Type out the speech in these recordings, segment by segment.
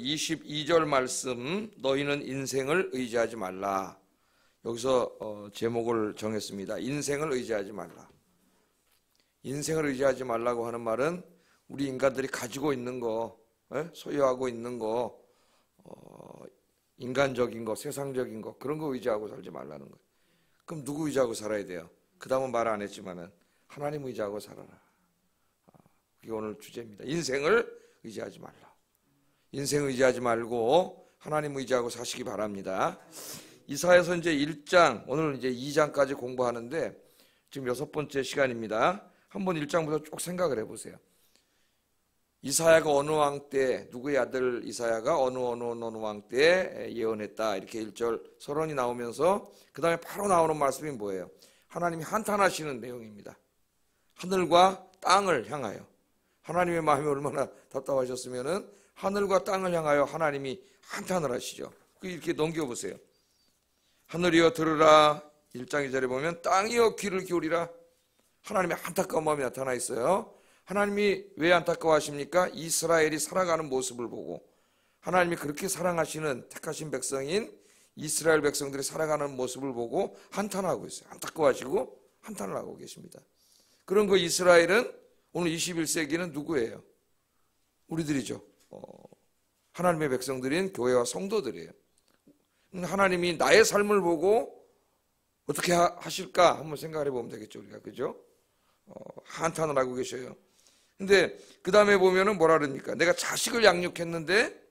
22절 말씀, 너희는 인생을 의지하지 말라. 여기서 제목을 정했습니다. 인생을 의지하지 말라. 인생을 의지하지 말라고 하는 말은 우리 인간들이 가지고 있는 거, 소유하고 있는 거, 인간적인 거, 세상적인 거, 그런 거 의지하고 살지 말라는 거예요. 그럼 누구 의지하고 살아야 돼요? 그 다음은 말 안 했지만은 하나님 의지하고 살아라. 그게 오늘 주제입니다. 인생을 의지하지 말라. 인생 의지하지 말고 하나님 의지하고 사시기 바랍니다. 이사야서 이제 1장, 오늘 이제 2장까지 공부하는데 지금 6번째 시간입니다. 한번 1장부터 쭉 생각을 해보세요. 이사야가 어느 왕 때, 누구의 아들 이사야가 어느 왕 때 예언했다, 이렇게 1절 서론이 나오면서 그 다음에 바로 나오는 말씀이 뭐예요? 하나님이 한탄하시는 내용입니다. 하늘과 땅을 향하여. 하나님의 마음이 얼마나 답답하셨으면은 하늘과 땅을 향하여 하나님이 한탄을 하시죠. 이렇게 넘겨보세요. 하늘이여 들으라. 1장 2절에 보면 땅이여 귀를 기울이라. 하나님의 안타까운 마음이 나타나 있어요. 하나님이 왜 안타까워하십니까? 이스라엘이 살아가는 모습을 보고, 하나님이 그렇게 사랑하시는 택하신 백성인 이스라엘 백성들이 살아가는 모습을 보고 한탄하고 있어요. 안타까워하시고 한탄을 하고 계십니다. 그런 그 이스라엘은 오늘 21세기는 누구예요? 우리들이죠. 하나님의 백성들인 교회와 성도들이에요. 하나님이 나의 삶을 보고 어떻게 하실까 한번 생각해 보면 되겠죠, 우리가. 그죠? 한탄을 하고 계셔요. 근데 그 다음에 보면은 뭐라 그럽니까? 내가 자식을 양육했는데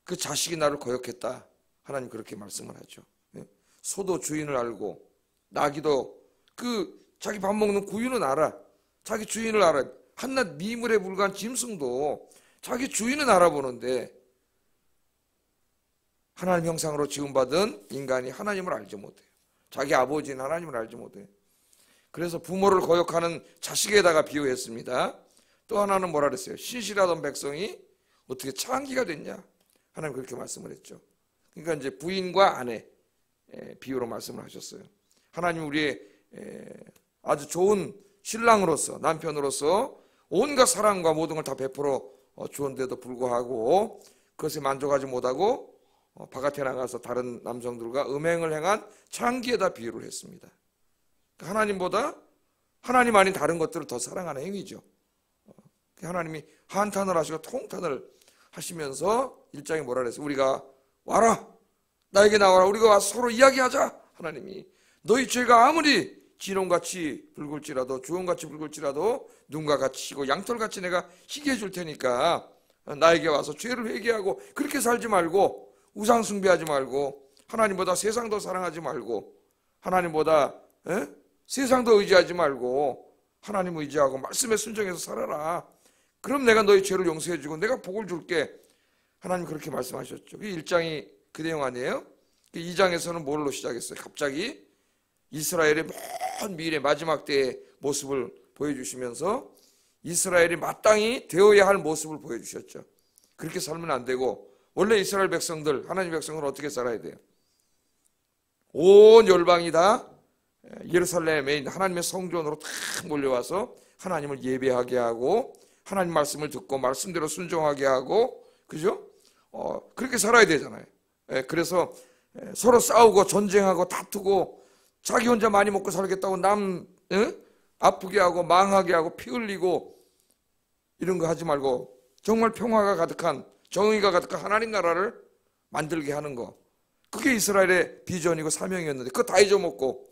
그 자식이 나를 거역했다. 하나님 그렇게 말씀을 하죠. 소도 주인을 알고, 나귀도 자기 밥 먹는 구유는 알아. 자기 주인을 알아. 한낱 미물에 불과한 짐승도 자기 주인은 알아보는데 하나님 형상으로 지음받은 인간이 하나님을 알지 못해요. 자기 아버지는 하나님을 알지 못해요. 그래서 부모를 거역하는 자식에다가 비유했습니다. 또 하나는 뭐라 그랬어요? 신실하던 백성이 어떻게 창기가 됐냐? 하나님 그렇게 말씀을 했죠. 그러니까 이제 부인과 아내 비유로 말씀을 하셨어요. 하나님 우리의 아주 좋은 신랑으로서, 남편으로서 온갖 사랑과 모든 걸 다 베풀어 주었는데도 불구하고 그것에 만족하지 못하고 바깥에 나가서 다른 남성들과 음행을 행한 창기에다 비유를 했습니다. 하나님보다 하나님 아닌 다른 것들을 더 사랑하는 행위죠. 하나님이 한탄을 하시고 통탄을 하시면서 1장에 뭐라 그랬어요? 우리가 와라, 나에게 나와라, 우리가 와서 서로 이야기하자. 하나님이 너희 죄가 아무리 진홍같이 붉을지라도, 주홍같이 붉을지라도 눈과 같이 희고 양털같이 내가 희게 해줄 테니까 나에게 와서 죄를 회개하고 그렇게 살지 말고, 우상 숭배하지 말고, 하나님보다 세상 더 사랑하지 말고, 하나님보다 세상 더 의지하지 말고 하나님 의지하고 말씀에 순종해서 살아라. 그럼 내가 너희 죄를 용서해 주고 내가 복을 줄게. 하나님 그렇게 말씀하셨죠. 1장이 그 내용 아니에요? 2장에서는 뭘로 시작했어요? 갑자기 이스라엘의 먼 미래 마지막 때의 모습을 보여주시면서 이스라엘이 마땅히 되어야 할 모습을 보여주셨죠. 그렇게 살면 안 되고, 원래 이스라엘 백성들, 하나님 백성들은 어떻게 살아야 돼요? 온 열방이 다 예루살렘에 있는 하나님의 성전으로 다 몰려와서 하나님을 예배하게 하고, 하나님 말씀을 듣고 말씀대로 순종하게 하고, 그죠? 그렇게 살아야 되잖아요. 그래서 서로 싸우고 전쟁하고 다투고 자기 혼자 많이 먹고 살겠다고 남 아프게 하고 망하게 하고 피 흘리고 이런 거 하지 말고 정말 평화가 가득한, 정의가 가득한 하나님 나라를 만들게 하는 거, 그게 이스라엘의 비전이고 사명이었는데 그거 다 잊어먹고,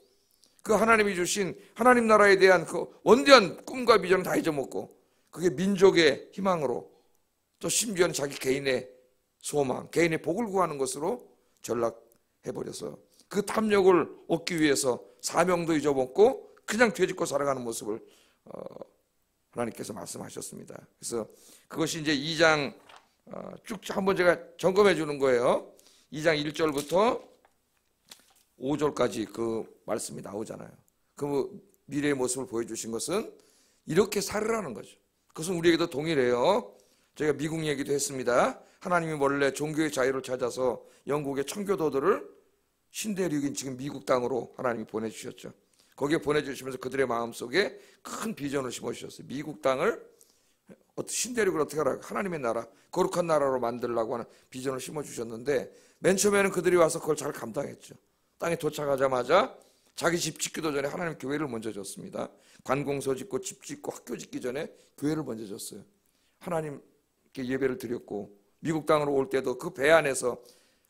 그 하나님이 주신 하나님 나라에 대한 그 원대한 꿈과 비전을 다 잊어먹고, 그게 민족의 희망으로, 또 심지어는 자기 개인의 소망, 개인의 복을 구하는 것으로 전락해버려서 그 탐욕을 얻기 위해서 사명도 잊어먹고 그냥 되짚고 살아가는 모습을 하나님께서 말씀하셨습니다. 그래서 그것이 이제 2장 쭉 한번 제가 점검해 주는 거예요. 2장 1절부터 5절까지 그 말씀이 나오잖아요. 그 미래의 모습을 보여주신 것은 이렇게 살으라는 거죠. 그것은 우리에게도 동일해요. 저희가 미국 얘기도 했습니다. 하나님이 원래 종교의 자유를 찾아서 영국의 청교도들을 신대륙인 지금 미국 땅으로 하나님이 보내주셨죠. 거기에 보내주시면서 그들의 마음속에 큰 비전을 심어주셨어요. 미국 땅을 어떤 신대륙을 어떻게 하라, 하나님의 나라, 거룩한 나라로 만들려고 하는 비전을 심어주셨는데 맨 처음에는 그들이 와서 그걸 잘 감당했죠. 땅에 도착하자마자 자기 집 짓기도 전에 하나님 교회를 먼저 줬습니다. 관공서 짓고 집 짓고 학교 짓기 전에 교회를 먼저 줬어요. 하나님께 예배를 드렸고, 미국 땅으로 올 때도 그 배 안에서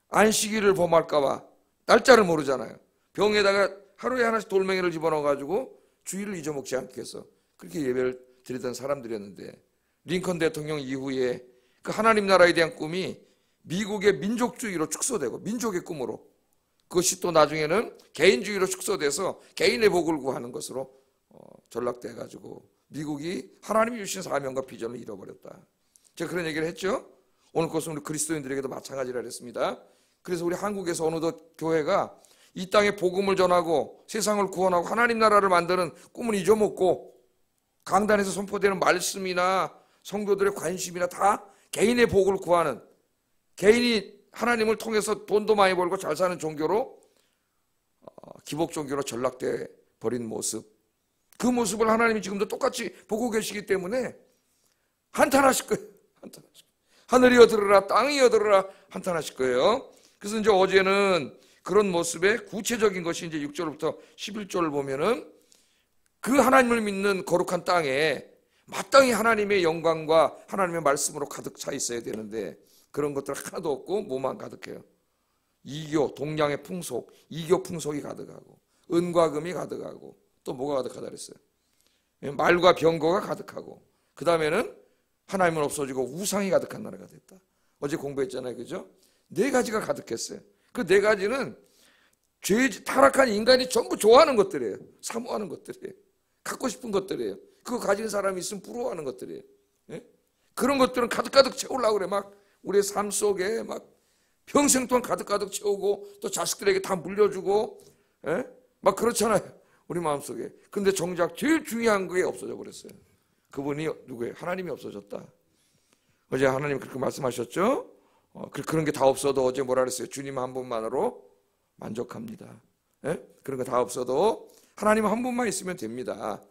안식일을 범할까 봐, 날짜를 모르잖아요. 병에다가 하루에 하나씩 돌멩이를 집어넣어가지고 주일을 잊어먹지 않기 위해서 그렇게 예배를 드리던 사람들이었는데, 링컨 대통령 이후에 그 하나님 나라에 대한 꿈이 미국의 민족주의로 축소되고 민족의 꿈으로, 그것이 또 나중에는 개인주의로 축소돼서 개인의 복을 구하는 것으로 전락돼가지고 미국이 하나님이 주신 사명과 비전을 잃어버렸다. 제가 그런 얘기를 했죠. 오늘 그것은 우리 그리스도인들에게도 마찬가지라 그랬습니다. 그래서 우리 한국에서 어느덧 교회가 이 땅에 복음을 전하고 세상을 구원하고 하나님 나라를 만드는 꿈을 잊어먹고, 강단에서 선포되는 말씀이나 성도들의 관심이나 다 개인의 복을 구하는, 개인이 하나님을 통해서 돈도 많이 벌고 잘 사는 종교로, 기복 종교로 전락돼 버린 모습, 그 모습을 하나님이 지금도 똑같이 보고 계시기 때문에 한탄하실 거예요. 한탄하실 거예요. 하늘이여 들으라, 땅이여 들으라, 한탄하실 거예요. 그래서 이제 어제는 그런 모습의 구체적인 것이 이제 6절부터 11절을 보면은 그 하나님을 믿는 거룩한 땅에 마땅히 하나님의 영광과 하나님의 말씀으로 가득 차 있어야 되는데 그런 것들 하나도 없고 뭐만 가득해요. 이교, 동양의 풍속, 이교 풍속이 가득하고 은과 금이 가득하고 또 뭐가 가득하다 그랬어요? 말과 병거가 가득하고, 그 다음에는 하나님은 없어지고 우상이 가득한 나라가 됐다. 어제 공부했잖아요, 그죠? 4가지가 가득했어요. 그 4가지는 타락한 인간이 전부 좋아하는 것들이에요. 사모하는 것들이에요. 갖고 싶은 것들이에요. 그거 가진 사람이 있으면 부러워하는 것들이에요. 예? 그런 것들은 가득가득 채우려고 그래. 막 우리의 삶 속에 막 평생 동안 가득가득 채우고 또 자식들에게 다 물려주고, 예? 막 그렇잖아요, 우리 마음속에. 근데 정작 제일 중요한 게 없어져 버렸어요. 그분이 누구예요? 하나님이 없어졌다. 어제 하나님 그렇게 말씀하셨죠? 그런 게 다 없어도 어제 뭐라 그랬어요? 주님 한 분만으로 만족합니다. 예? 그런 거 다 없어도 하나님 한 분만 있으면 됩니다.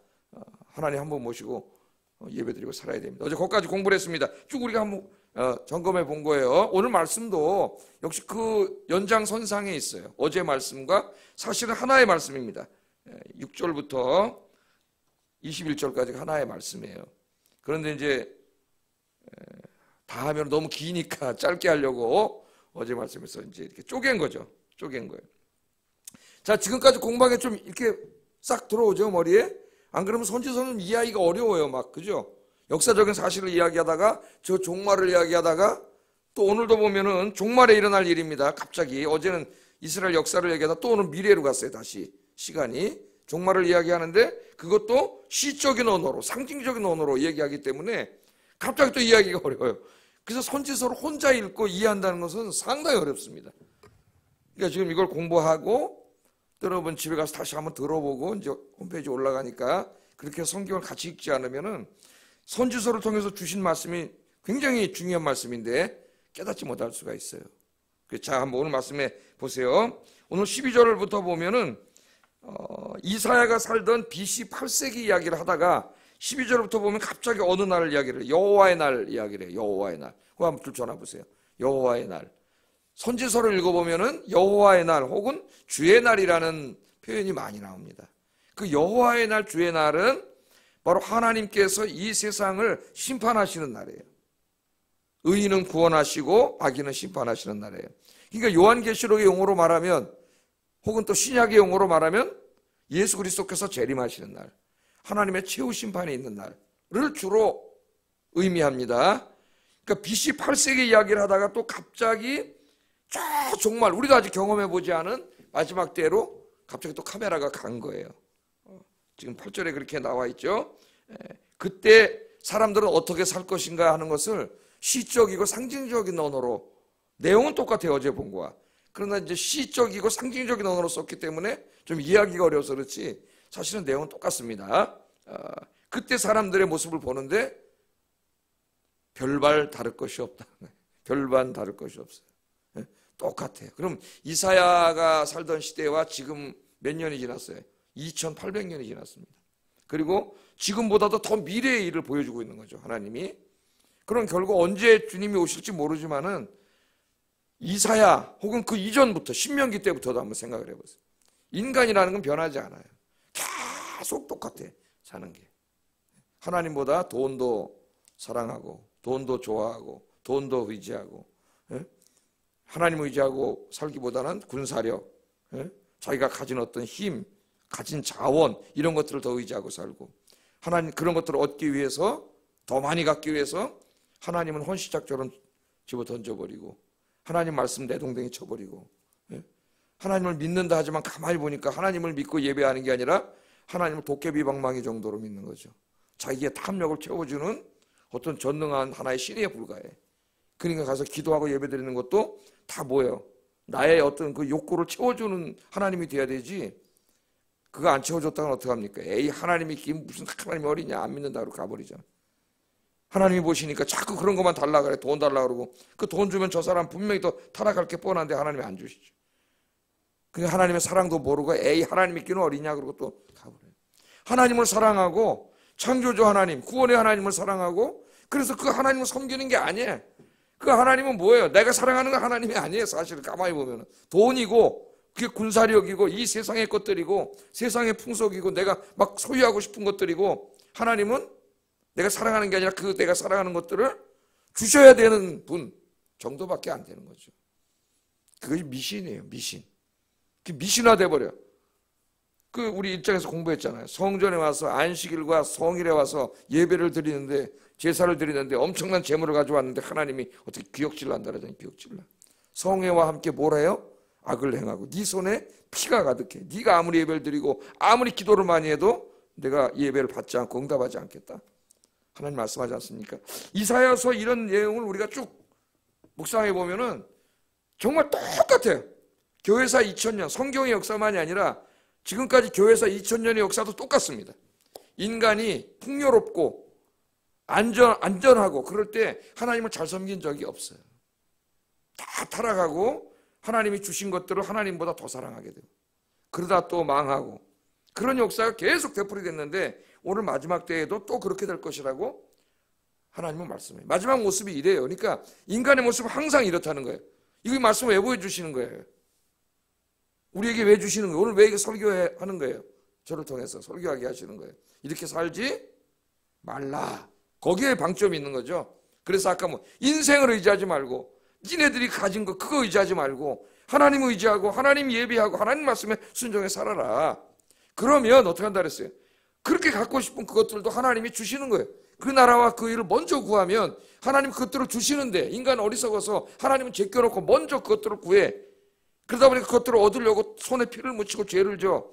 하나님 한 분 모시고 예배드리고 살아야 됩니다. 어제 거기까지 공부를 했습니다. 쭉 우리가 한번 점검해 본 거예요. 오늘 말씀도 역시 그 연장선상에 있어요. 어제 말씀과 사실은 하나의 말씀입니다. 6절부터 21절까지가 하나의 말씀이에요. 그런데 이제 다 하면 너무 기니까 짧게 하려고 어제 말씀에서 이제 이렇게 쪼갠 거죠. 쪼갠 거예요. 자, 지금까지 공부한 게 좀 이렇게 싹 들어오죠, 머리에? 안 그러면 선지서는 이해하기가 어려워요, 막. 그죠? 역사적인 사실을 이야기하다가 저 종말을 이야기하다가 또 오늘도 보면은 종말에 일어날 일입니다. 갑자기 어제는 이스라엘 역사를 얘기하다 또 오늘 미래로 갔어요. 다시 시간이 종말을 이야기하는데 그것도 시적인 언어로, 상징적인 언어로 얘기하기 때문에 갑자기 또 이야기가 어려워요. 그래서 선지서를 혼자 읽고 이해한다는 것은 상당히 어렵습니다. 그러니까 지금 이걸 공부하고 여러분 집에 가서 다시 한번 들어보고 이제 홈페이지 올라가니까 그렇게 성경을 같이 읽지 않으면은 선지서를 통해서 주신 말씀이 굉장히 중요한 말씀인데 깨닫지 못할 수가 있어요. 자, 한번 오늘 말씀에 보세요. 오늘 12절부터 보면은 이사야가 살던 BC 8세기 이야기를 하다가 12절부터 보면 갑자기 어느 날 이야기를, 여호와의 날 이야기를 해요. 여호와의 날. 그거 한번 들춰나 보세요. 여호와의 날. 선지서를 읽어보면은 여호와의 날 혹은 주의 날이라는 표현이 많이 나옵니다. 그 여호와의 날, 주의 날은 바로 하나님께서 이 세상을 심판하시는 날이에요. 의인은 구원하시고 악인은 심판하시는 날이에요. 그러니까 요한계시록의 용어로 말하면 혹은 또 신약의 용어로 말하면 예수 그리스도께서 재림하시는 날, 하나님의 최후 심판이 있는 날을 주로 의미합니다. 그러니까 BC 8세기 이야기를 하다가 또 갑자기 저 정말 우리도 아직 경험해보지 않은 마지막 때로 갑자기 또 카메라가 간 거예요. 지금 8절에 그렇게 나와 있죠. 그때 사람들은 어떻게 살 것인가 하는 것을 시적이고 상징적인 언어로, 내용은 똑같아요, 어제 본 거와. 그러나 이제 시적이고 상징적인 언어로 썼기 때문에 좀 이해하기가 어려워서 그렇지 사실은 내용은 똑같습니다. 그때 사람들의 모습을 보는데 별반 다를 것이 없다. 별반 다를 것이 없어요. 똑같아요. 그럼 이사야가 살던 시대와 지금 몇 년이 지났어요? 2800년이 지났습니다. 그리고 지금보다도 더 미래의 일을 보여주고 있는 거죠, 하나님이. 그럼 결국 언제 주님이 오실지 모르지만은 이사야 혹은 그 이전부터 신명기 때부터도 한번 생각을 해보세요. 인간이라는 건 변하지 않아요. 계속 똑같아 사는 게. 하나님보다 돈도 사랑하고 돈도 좋아하고 돈도 의지하고, 하나님 의지하고 살기보다는 군사력, 자기가 가진 어떤 힘, 가진 자원 이런 것들을 더 의지하고 살고, 하나님 그런 것들을 얻기 위해서 더 많이 갖기 위해서 하나님은 헌시작처럼 집어 던져버리고 하나님 말씀 내동댕이 쳐버리고, 하나님을 믿는다 하지만 가만히 보니까 하나님을 믿고 예배하는 게 아니라 하나님을 도깨비 방망이 정도로 믿는 거죠. 자기의 탐욕을 채워주는 어떤 전능한 하나의 신에 불과해. 그러니까 가서 기도하고 예배드리는 것도 다 뭐예요? 나의 어떤 그 욕구를 채워주는 하나님이 돼야 되지. 그거 안 채워줬다면 어떡합니까? 에이, 하나님이 무슨 하나님이 어리냐, 안 믿는다고 가버리잖아. 하나님이 보시니까 자꾸 그런 것만 달라 그래. 돈 달라 그러고, 그 돈 주면 저 사람 분명히 더 타락할 게 뻔한데 하나님이 안 주시죠. 그 하나님의 사랑도 모르고 에이, 하나님 믿기는 어리냐 그러고 또 가버려요. 하나님을 사랑하고 창조주 하나님, 구원의 하나님을 사랑하고, 그래서 그 하나님을 섬기는 게 아니에요. 그 하나님은 뭐예요? 내가 사랑하는 건 하나님이 아니에요. 사실 가만히 보면 돈이고 그게 군사력이고 이 세상의 것들이고 세상의 풍속이고 내가 막 소유하고 싶은 것들이고, 하나님은 내가 사랑하는 게 아니라 그 내가 사랑하는 것들을 주셔야 되는 분 정도밖에 안 되는 거죠. 그것이 미신이에요. 미신. 그 미신화돼 버려. 그 우리 입장에서 공부했잖아요. 성전에 와서 안식일과 성일에 와서 예배를 드리는데, 제사를 드리는데 엄청난 재물을 가져왔는데 하나님이 어떻게 기역질을 한다 그러잖아요. 기역질을. 성회와 함께 뭘 해요? 악을 행하고 네 손에 피가 가득해. 네가 아무리 예배를 드리고 아무리 기도를 많이 해도 내가 예배를 받지 않고 응답하지 않겠다. 하나님 말씀하지 않습니까? 이사야서 이런 내용을 우리가 쭉 묵상해 보면은 정말 똑같아요. 교회사 2000년, 성경의 역사만이 아니라 지금까지 교회사 2000년의 역사도 똑같습니다. 인간이 풍요롭고 안전하고 그럴 때 하나님을 잘 섬긴 적이 없어요. 다 타락하고 하나님이 주신 것들을 하나님보다 더 사랑하게 되고, 그러다 또 망하고, 그런 역사가 계속 되풀이됐는데 오늘 마지막 때에도 또 그렇게 될 것이라고 하나님은 말씀해요. 마지막 모습이 이래요. 그러니까 인간의 모습은 항상 이렇다는 거예요. 이 말씀을 왜 보여주시는 거예요? 우리에게 왜 주시는 거예요? 오늘 왜 이렇게 설교하는 거예요? 저를 통해서 설교하게 하시는 거예요. 이렇게 살지 말라. 거기에 방점이 있는 거죠. 그래서 아까 뭐 인생을 의지하지 말고 니네들이 가진 거 그거 의지하지 말고 하나님 의지하고 하나님 예배하고 하나님 말씀에 순종해 살아라. 그러면 어떻게 한다 그랬어요? 그렇게 갖고 싶은 그것들도 하나님이 주시는 거예요. 그 나라와 그 일을 먼저 구하면 하나님 그것들을 주시는데, 인간은 어리석어서 하나님은 제껴놓고 먼저 그것들을 구해. 그러다 보니까 그것들을 얻으려고 손에 피를 묻히고 죄를 져.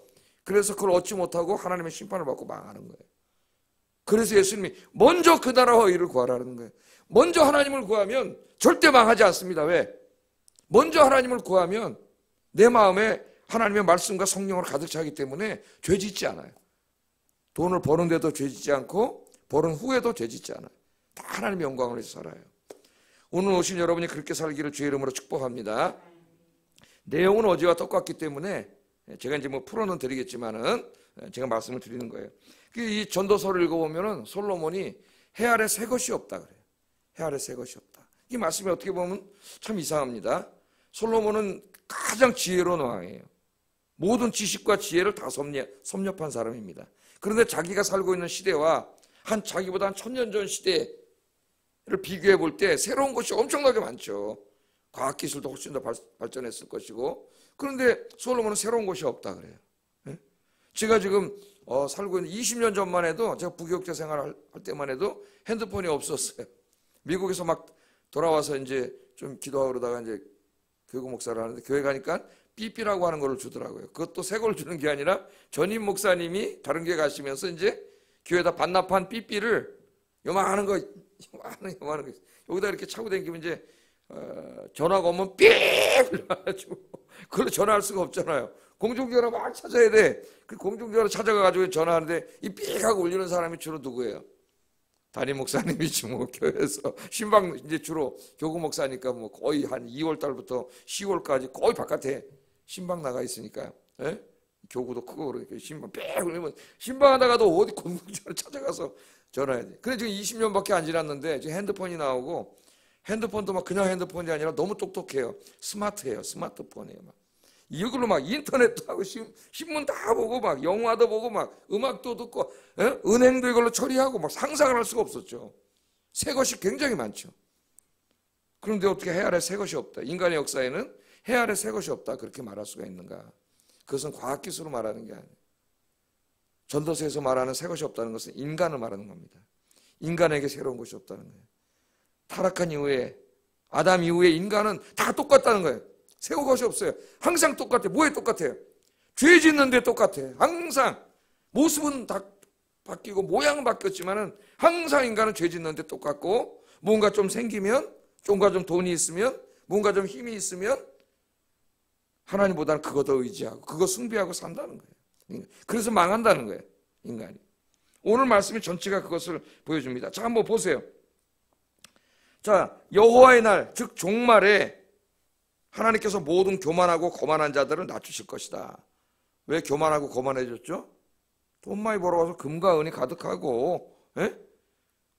그래서 그걸 얻지 못하고 하나님의 심판을 받고 망하는 거예요. 그래서 예수님이 먼저 그 나라와 의를 구하라는 거예요. 먼저 하나님을 구하면 절대 망하지 않습니다. 왜? 먼저 하나님을 구하면 내 마음에 하나님의 말씀과 성령으로 가득 차기 때문에 죄 짓지 않아요. 돈을 버는데도 죄 짓지 않고 버는 후에도 죄 짓지 않아요. 다 하나님의 영광을 위해서 살아요. 오늘 오신 여러분이 그렇게 살기를 주의 이름으로 축복합니다. 내용은 어제와 똑같기 때문에 제가 이제 뭐 풀어는 드리겠지만은 제가 말씀을 드리는 거예요. 이 전도서를 읽어보면은 솔로몬이 해 아래 새 것이 없다 그래요. 해 아래 새 것이 없다. 이 말씀이 어떻게 보면 참 이상합니다. 솔로몬은 가장 지혜로운 왕이에요. 모든 지식과 지혜를 다 섭렵한 사람입니다. 그런데 자기가 살고 있는 시대와 자기보다 한 1000년 전 시대를 비교해 볼 때 새로운 것이 엄청나게 많죠. 과학기술도 훨씬 더 발전했을 것이고, 그런데 솔로몬은 새로운 것이 없다 그래요. 제가 지금 살고 있는 20년 전만 해도, 제가 부교육자 생활할 때만 해도 핸드폰이 없었어요. 미국에서 막 돌아와서 이제 좀 기도하고 그러다가 이제 교구 목사를 하는데 교회 가니까 삐삐라고 하는 걸 주더라고요. 그것도 새 걸 주는 게 아니라 전임 목사님이 다른 교회 가시면서 이제 교회에다 반납한 삐삐를 요만한 거 여기다 이렇게 차고 다니면 이제 전화가 오면 삐 불러가지고 그걸로 전화할 수가 없잖아요. 공중전화 막 찾아야 돼. 그 공중전화 찾아가가지고 전화하는데 이 삐 하고 울리는 사람이 주로 누구예요? 담임 목사님이지 뭐. 교회에서 신방 이제 주로 교구 목사니까 뭐 거의 한 2월 달부터 10월까지 거의 바깥에 신방 나가 있으니까, 예? 교구도 크고 그러니까 신방 빽 울리면 신방하다가도 어디 공중전화 찾아가서 전화해야지. 그래 지금 20년밖에 안 지났는데 지금 핸드폰이 나오고, 핸드폰도 막 그냥 핸드폰이 아니라 너무 똑똑해요. 스마트해요. 스마트폰이에요. 막 이걸로 막 인터넷도 하고 신문 다 보고 막 영화도 보고 막 음악도 듣고, 에? 은행도 이걸로 처리하고 막 상상을 할 수가 없었죠. 새 것이 굉장히 많죠. 그런데 어떻게 해 아래 새 것이 없다. 인간의 역사에는 해 아래 새 것이 없다. 그렇게 말할 수가 있는가? 그것은 과학기술로 말하는 게 아니에요. 전도서에서 말하는 새 것이 없다는 것은 인간을 말하는 겁니다. 인간에게 새로운 것이 없다는 거예요. 타락한 이후에, 아담 이후에 인간은 다 똑같다는 거예요. 새로운 것이 없어요. 항상 똑같아요. 뭐에 똑같아요? 죄 짓는데 똑같아요. 항상 모습은 다 바뀌고 모양은 바뀌었지만은 항상 인간은 죄 짓는데 똑같고, 뭔가 좀 생기면, 뭔가 좀 돈이 있으면, 뭔가 좀 힘이 있으면 하나님보다는 그거 더 의지하고 그거 숭배하고 산다는 거예요. 그래서 망한다는 거예요. 인간이. 오늘 말씀이 전체가 그것을 보여줍니다. 자, 한번 보세요. 자, 여호와의 날, 즉 종말에 하나님께서 모든 교만하고 거만한 자들을 낮추실 것이다. 왜 교만하고 거만해졌죠? 돈 많이 벌어와서 금과 은이 가득하고,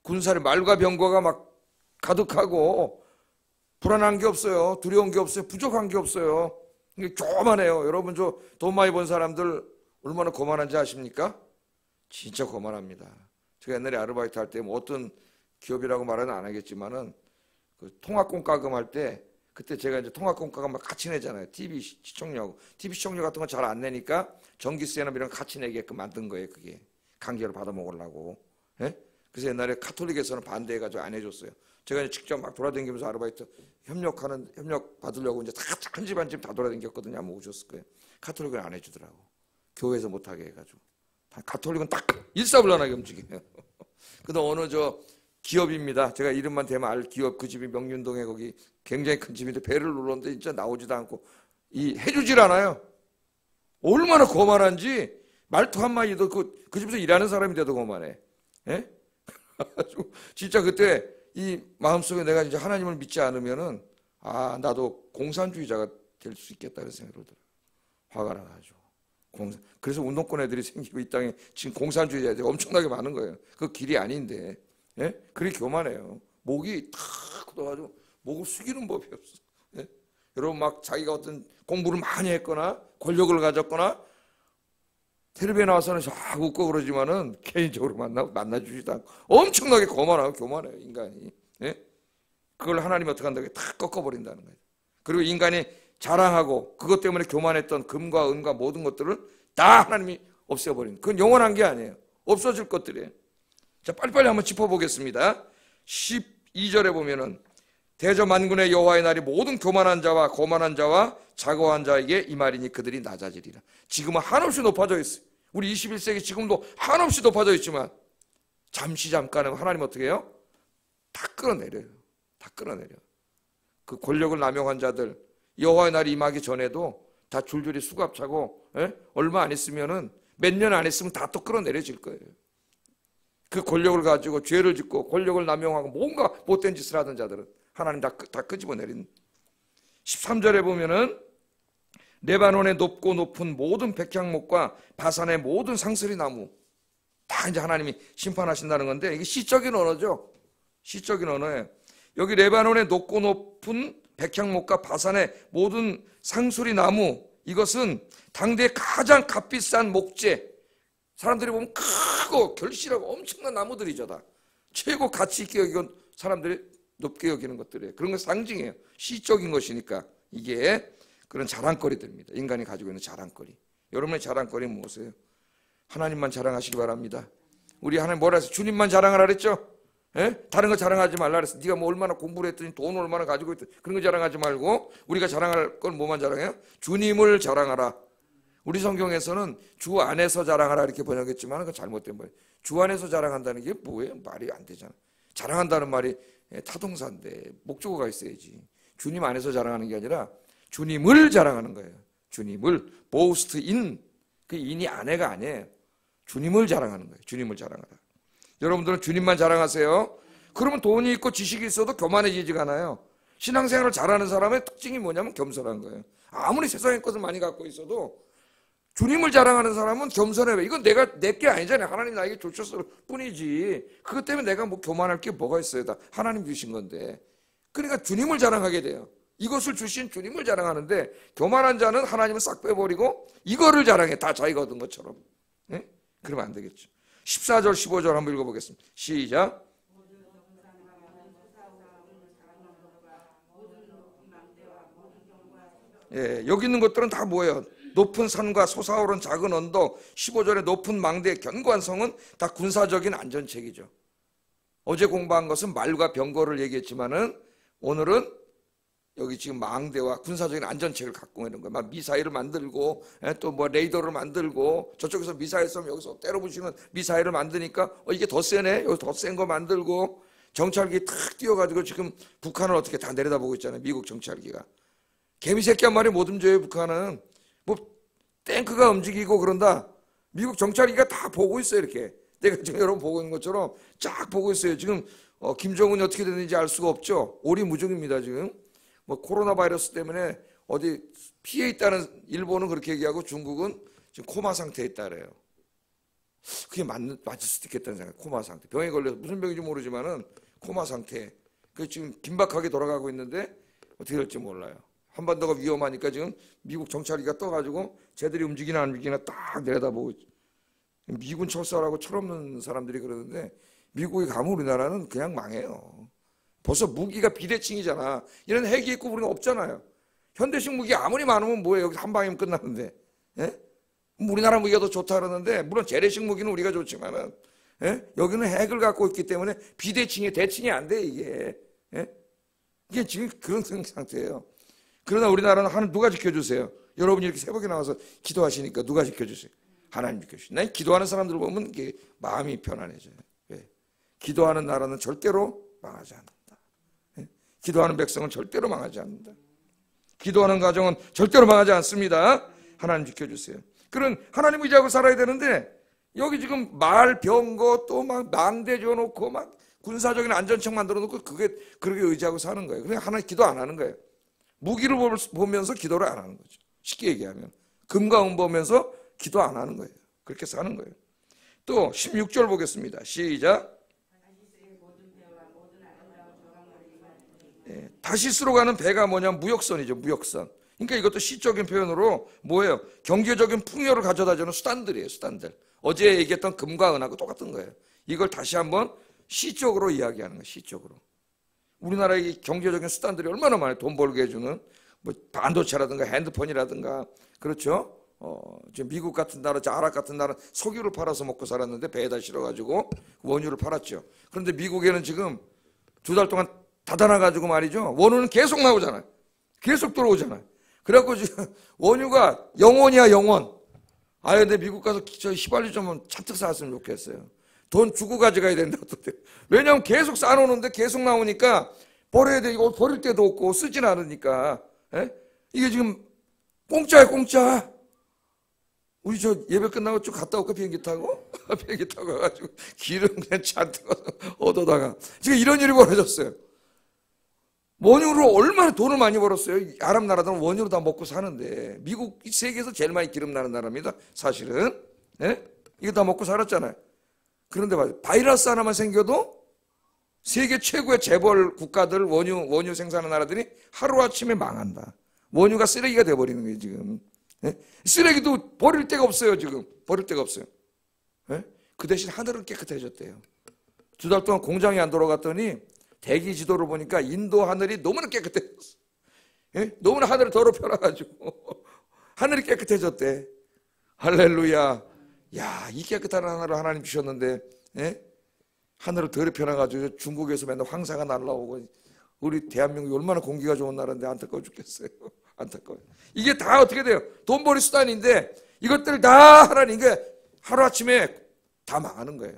군사리 말과 병거가 막 가득하고, 불안한 게 없어요. 두려운 게 없어요. 부족한 게 없어요. 이게 교만해요. 여러분 저 돈 많이 번 사람들 얼마나 거만한지 아십니까? 진짜 거만합니다. 제가 옛날에 아르바이트 할 때 뭐 어떤 기업이라고 말은 안 하겠지만은 그 통합공과금 할 때, 그때 제가 이제 통합공과금 막 같이 내잖아요. TV 시청료하고. TV 시청료 같은 건 잘 안 내니까 전기세나 이런 거 같이 내게끔 만든 거예요. 그게 강제로 받아 먹으려고. 그래서 옛날에 카톨릭에서는 반대해가지고 안 해줬어요. 제가 이제 직접 막 돌아다니면서 아르바이트 협력 받으려고 이제 다 한 집 한 집 다 돌아다녔거든요. 아마 오셨을 거예요. 카톨릭은 안 해주더라고. 교회에서 못하게 해가지고. 가톨릭은 딱 일사불란하게 움직여요. 근데 어느 저 기업입니다. 제가 이름만 대면 알 기업, 그 집이 명륜동에 거기 굉장히 큰 집인데 배를 눌렀는데 진짜 나오지도 않고 해주질 않아요. 얼마나 거만한지 말투 한마디도 그 집에서 일하는 사람인데도 거만해. 진짜 그때 이 마음속에 내가 이제 하나님을 믿지 않으면은 나도 공산주의자가 될 수 있겠다 그런 생각이 들더라고요. 화가 나가지고. 그래서 운동권 애들이 생기고 이 땅에 지금 공산주의자 애들이 엄청나게 많은 거예요. 그 길이 아닌데. 그리 교만해요. 목이 탁 굳어가지고 목을 숙이는 법이 없어. 여러분 막 자기가 어떤 공부를 많이 했거나 권력을 가졌거나 텔레비에 나와서는 쫙 웃고 그러지만은 개인적으로 만나주지도 않고 엄청나게 거만하고 교만해요. 인간이. 그걸 하나님이 어떻게 한다고 다 꺾어버린다는 거예요. 그리고 인간이 자랑하고 그것 때문에 교만했던 금과 은과 모든 것들을 다 하나님이 없애버린, 그건 영원한 게 아니에요. 없어질 것들이에요. 자, 빨리빨리 한번 짚어보겠습니다. 12절에 보면은 대저 만군의 여호와의 날이 모든 교만한 자와 거만한 자와 자고한 자에게 이 말이니 그들이 낮아지리라. 지금은 한없이 높아져 있어요. 우리 21세기 지금도 한없이 높아져 있지만 잠깐은 하나님 어떻게 해요? 다 끌어내려요. 다 끌어내려. 그 권력을 남용한 자들, 여호와의 날이 임하기 전에도 다 줄줄이 수갑차고 얼마 안 있으면은 몇 년 안 있으면 다 또 끌어내려질 거예요. 그 권력을 가지고 죄를 짓고 권력을 남용하고 뭔가 못된 짓을 하던 자들은 하나님 다 끄집어내린. 13절에 보면은 레바논의 높고 높은 모든 백향목과 바산의 모든 상스리 나무 다 이제 하나님이 심판하신다는 건데, 이게 시적인 언어죠. 시적인 언어예요. 여기 레바논의 높고 높은 백향목과 바산의 모든 상수리 나무, 이것은 당대 가장 값비싼 목재, 사람들이 보면 크고 결실하고 엄청난 나무들이죠. 다 최고 가치 있게 여기고 사람들이 높게 여기는 것들이에요. 그런 건 상징이에요. 시적인 것이니까 이게 그런 자랑거리들입니다. 인간이 가지고 있는 자랑거리. 여러분의 자랑거리는 무엇이에요? 하나님만 자랑하시기 바랍니다. 우리 하나님 뭐라 했어요? 주님만 자랑하라 그랬죠? 다른 거 자랑하지 말라 그랬어. 네가 뭐 얼마나 공부를 했더니 돈 얼마나 가지고 있더니 그런 거 자랑하지 말고 우리가 자랑할 건 뭐만 자랑해요? 주님을 자랑하라. 우리 성경에서는 주 안에서 자랑하라 이렇게 번역했지만 그건 잘못된 말이에요. 주 안에서 자랑한다는 게 뭐예요? 말이 안 되잖아. 자랑한다는 말이 타동사인데 목적어가 있어야지. 주님 안에서 자랑하는 게 아니라 주님을 자랑하는 거예요. 주님을 boast in, 그 in이 안에가 아니에요. 주님을 자랑하는 거예요. 주님을 자랑하라. 여러분들은 주님만 자랑하세요. 그러면 돈이 있고 지식이 있어도 교만해지지가 않아요. 신앙생활을 잘하는 사람의 특징이 뭐냐면 겸손한 거예요. 아무리 세상의 것을 많이 갖고 있어도 주님을 자랑하는 사람은 겸손해요. 이건 내 게 아니잖아요. 하나님 나에게 주셨을 뿐이지. 그것 때문에 내가 뭐 교만할 게 뭐가 있어요. 다 하나님 주신 건데. 그러니까 주님을 자랑하게 돼요. 이것을 주신 주님을 자랑하는데, 교만한 자는 하나님을 싹 빼버리고 이거를 자랑해. 다 자기가 얻은 것처럼. 네? 그러면 안 되겠죠. 14절 15절 한번 읽어보겠습니다. 시작. 예, 여기 있는 것들은 다 뭐예요? 높은 산과 솟아오른 작은 언덕, 15절에 높은 망대, 견고한 성은 다 군사적인 안전책이죠. 어제 공부한 것은 말과 병거를 얘기했지만은 오늘은 여기 지금 망대와 군사적인 안전책을 갖고 있는 거예요. 막 미사일을 만들고 또 뭐 레이더를 만들고, 저쪽에서 미사일 쏘면 여기서 때려부시는 미사일을 만드니까 이게 더 세네, 여기 더 센 거 만들고, 정찰기 탁 띄워가지고 지금 북한을 어떻게 다 내려다보고 있잖아요. 미국 정찰기가. 개미새끼 한 마리 못 움직여요. 북한은 뭐 탱크가 움직이고 그런다, 미국 정찰기가 다 보고 있어요. 이렇게 내가 지금 여러분 보고 있는 것처럼 쫙 보고 있어요. 지금 김정은이 어떻게 됐는지 알 수가 없죠. 오리무중입니다. 지금 뭐 코로나 바이러스 때문에 어디 피해 있다는 일본은 그렇게 얘기하고, 중국은 지금 코마 상태에 있다래요. 그게 맞을 수도 있겠다는 생각. 코마 상태, 병에 걸려서 무슨 병인지 모르지만은 코마 상태. 그 지금 긴박하게 돌아가고 있는데 어떻게 될지 몰라요. 한반도가 위험하니까 지금 미국 정찰기가 떠가지고 쟤들이 움직이나 안 움직이나 딱 내려다보고 있죠. 미군 철수하라고 철없는 사람들이 그러는데, 미국에 가면 우리나라는 그냥 망해요. 벌써 무기가 비대칭이잖아. 이런 핵이 있고 우리는 없잖아요. 현대식 무기 아무리 많으면 뭐예요? 여기 한 방이면 끝나는데. 예? 우리나라 무기가 더 좋다 그러는데, 물론 재래식 무기는 우리가 좋지만은, 예? 여기는 핵을 갖고 있기 때문에 비대칭이, 대칭이 안 돼, 이게. 예? 이게 지금 그런 상태예요. 그러나 우리나라는 하나님 누가 지켜주세요? 여러분이 이렇게 새벽에 나와서 기도하시니까 누가 지켜주세요? 하나님 지켜주세요. 난 기도하는 사람들 보면 이게 마음이 편안해져요. 왜? 기도하는 나라는 절대로 망하지 않는다. 예? 기도하는 백성은 절대로 망하지 않는다. 기도하는 가정은 절대로 망하지 않습니다. 하나님 지켜주세요. 그런 하나님 의지하고 살아야 되는데, 여기 지금 말, 병거, 또 막 망대 줘놓고 막 군사적인 안전책 만들어 놓고 그렇게 의지하고 사는 거예요. 그냥 하나님 기도 안 하는 거예요. 무기를 보면서 기도를 안 하는 거죠. 쉽게 얘기하면 금과 은 보면서 기도 안 하는 거예요. 그렇게 사는 거예요. 또 16절 보겠습니다. 시작. 예, 다시스로 가는 배가 뭐냐? 무역선이죠. 무역선. 그러니까 이것도 시적인 표현으로 뭐예요? 경제적인 풍요를 가져다 주는 수단들이에요. 수단들. 어제 얘기했던 금과 은하고 똑같은 거예요. 이걸 다시 한번 시적으로 이야기하는 거예요. 시적으로. 우리나라의 경제적인 수단들이 얼마나 많아요. 돈 벌게 해주는 뭐 반도체라든가 핸드폰이라든가, 그렇죠? 지금 미국 같은 나라, 아랍 같은 나라 석유를 팔아서 먹고 살았는데 배에다 실어가지고 원유를 팔았죠. 그런데 미국에는 지금 2달 동안 닫아놔가지고 말이죠. 원유는 계속 나오잖아요. 계속 들어오잖아요. 그래갖고 지금 원유가 영원이야, 영원. 근데 미국 가서 저 휘발유 좀 잔뜩 사왔으면 좋겠어요. 돈 주고 가져가야 된다. 왜냐하면 계속 쌓아놓는데 계속 나오니까 버려야 돼. 이거 버릴 데도 없고 쓰진 않으니까. 에? 이게 지금 공짜야, 공짜. 우리 저 예배 끝나고 쭉 갔다 올까? 비행기 타고? 비행기 타고 가가지고 기름 그냥 잔뜩 얻어다가 지금 이런 일이 벌어졌어요. 원유로 얼마나 돈을 많이 벌었어요. 아랍 나라들은 원유로 다 먹고 사는데, 미국 세계에서 제일 많이 기름 나는 나라입니다. 사실은. 에? 이거 다 먹고 살았잖아요. 그런데 바이러스 하나만 생겨도 세계 최고의 재벌 국가들, 원유 생산하는 나라들이 하루아침에 망한다. 원유가 쓰레기가 돼버리는 거예요, 지금. 예? 쓰레기도 버릴 데가 없어요, 지금. 버릴 데가 없어요. 예? 그 대신 하늘은 깨끗해졌대요. 2달 동안 공장에 안 돌아갔더니 대기 지도를 보니까 인도 하늘이 너무나 깨끗해졌어. 예? 너무나 하늘을 더럽혀놔가지고 하늘이 깨끗해졌대. 할렐루야. 야, 이 깨끗한 하늘을 하나님 주셨는데, 예? 하늘을 더럽혀놔가지고 중국에서 맨날 황사가 날라오고, 우리 대한민국이 얼마나 공기가 좋은 나라인데 안타까워 죽겠어요. 안타까워요. 이게 다 어떻게 돼요? 돈벌이 수단인데 이것들 다 하나님께 하루아침에 다 망하는 거예요.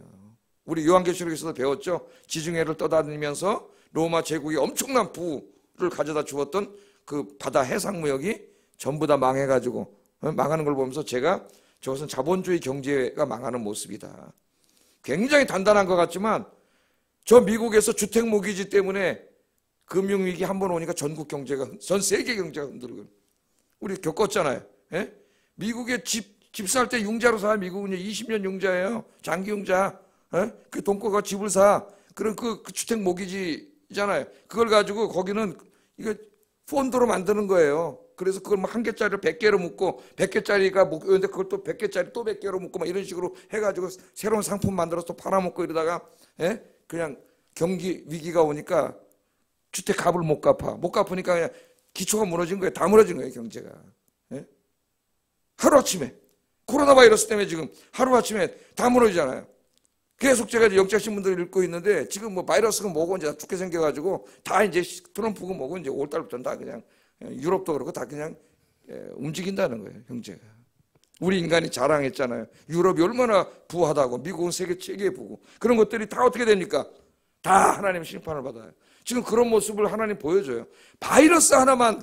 우리 요한계시록에서도 배웠죠. 지중해를 떠다니면서 로마 제국이 엄청난 부를 가져다 주었던 그 바다 해상무역이 전부 다 망해가지고 망하는 걸 보면서 제가 저것은 자본주의 경제가 망하는 모습이다. 굉장히 단단한 것 같지만 저 미국에서 주택모기지 때문에 금융위기 한 번 오니까 전국 경제가, 전 세계 경제가 흔들고 우리 겪었잖아요. 예? 미국의 집 집 살 때 융자로 사. 미국은 20년 융자예요. 장기 융자. 그 돈 꿔가 집을 사. 그런 그 주택 모기지잖아요. 그걸 가지고 거기는 이거 폰드로 만드는 거예요. 그래서 그걸 막 한 개짜리를 100개로 묶고 100개짜리가 묶는데 그걸 또 100개짜리 또 100개로 묶고 막 이런 식으로 해가지고 새로운 상품 만들어서 또 팔아먹고 이러다가 그냥 경기 위기가 오니까 주택 값을 못 갚아. 못 갚으니까 그냥 기초가 무너진 거예요. 다 무너진 거예요, 경제가. 하루아침에. 코로나 바이러스 때문에 지금 하루아침에 다 무너지잖아요. 계속 제가 영장신문들을 읽고 있는데 지금 뭐 바이러스가 뭐고 이제 죽게 생겨가지고 다 이제 트럼프가 뭐고 이제 5월달부터는 다 그냥 유럽도 그렇고 다 그냥 움직인다는 거예요, 경제가. 우리 인간이 자랑했잖아요. 유럽이 얼마나 부하다고, 미국은 세계 최고의 부고. 그런 것들이 다 어떻게 됩니까? 다 하나님의 심판을 받아요. 지금 그런 모습을 하나님 보여줘요. 바이러스 하나만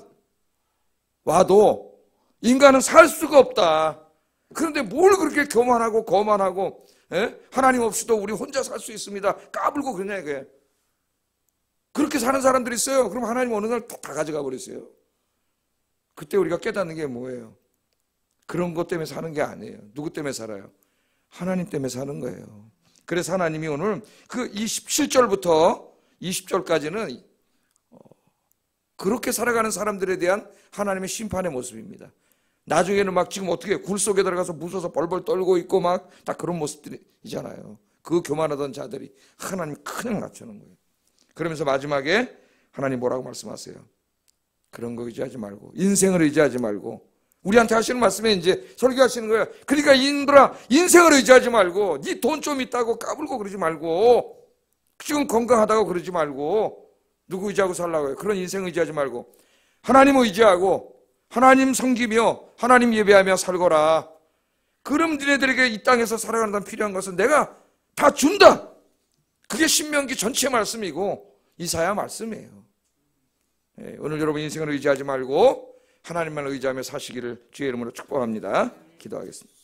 와도 인간은 살 수가 없다. 그런데 뭘 그렇게 교만하고 거만하고 하나님 없이도 우리 혼자 살 수 있습니다. 까불고 그러냐 이게. 그렇게 사는 사람들이 있어요. 그럼 하나님 어느 날 다 가져가 버렸어요. 그때 우리가 깨닫는 게 뭐예요? 그런 것 때문에 사는 게 아니에요. 누구 때문에 살아요? 하나님 때문에 사는 거예요. 그래서 하나님이 오늘 그 17절부터 20절까지는 그렇게 살아가는 사람들에 대한 하나님의 심판의 모습입니다. 나중에는 막 지금 어떻게 굴 속에 들어가서 무서워서 벌벌 떨고 있고 막 다 그런 모습들이잖아요. 그 교만하던 자들이 하나님 그냥 낮추는 거예요. 그러면서 마지막에 하나님 뭐라고 말씀하세요? 그런 거 의지하지 말고 인생을 의지하지 말고 우리한테 하시는 말씀에 이제 설교하시는 거예요. 그러니까 인들아 인생을 의지하지 말고 네 돈 좀 있다고 까불고 그러지 말고 지금 건강하다고 그러지 말고 누구 의지하고 살라고요? 그런 인생 의지하지 말고 하나님 의지하고 하나님 섬기며 하나님 예배하며 살거라. 그럼 너네들에게 이 땅에서 살아가는 데 필요한 것은 내가 다 준다. 그게 신명기 전체 말씀이고 이사야 말씀이에요. 오늘 여러분 인생을 의지하지 말고 하나님만 의지하며 사시기를 주의 이름으로 축복합니다. 기도하겠습니다.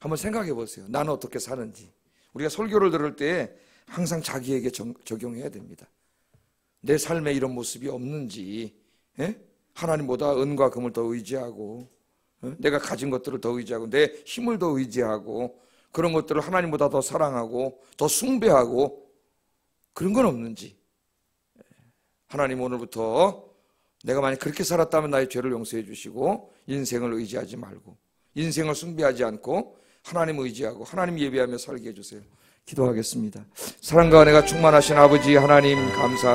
한번 생각해 보세요. 나는 어떻게 사는지. 우리가 설교를 들을 때 항상 자기에게 적용해야 됩니다. 내 삶에 이런 모습이 없는지 하나님보다 은과 금을 더 의지하고 내가 가진 것들을 더 의지하고 내 힘을 더 의지하고 그런 것들을 하나님보다 더 사랑하고 더 숭배하고 그런 건 없는지 하나님 오늘부터 내가 만약 그렇게 살았다면 나의 죄를 용서해 주시고 인생을 의지하지 말고 인생을 숭배하지 않고 하나님 의지하고 하나님 예배하며 살게 해주세요. 기도하겠습니다. 사랑과 은혜가 충만하신 아버지 하나님 감사합니다.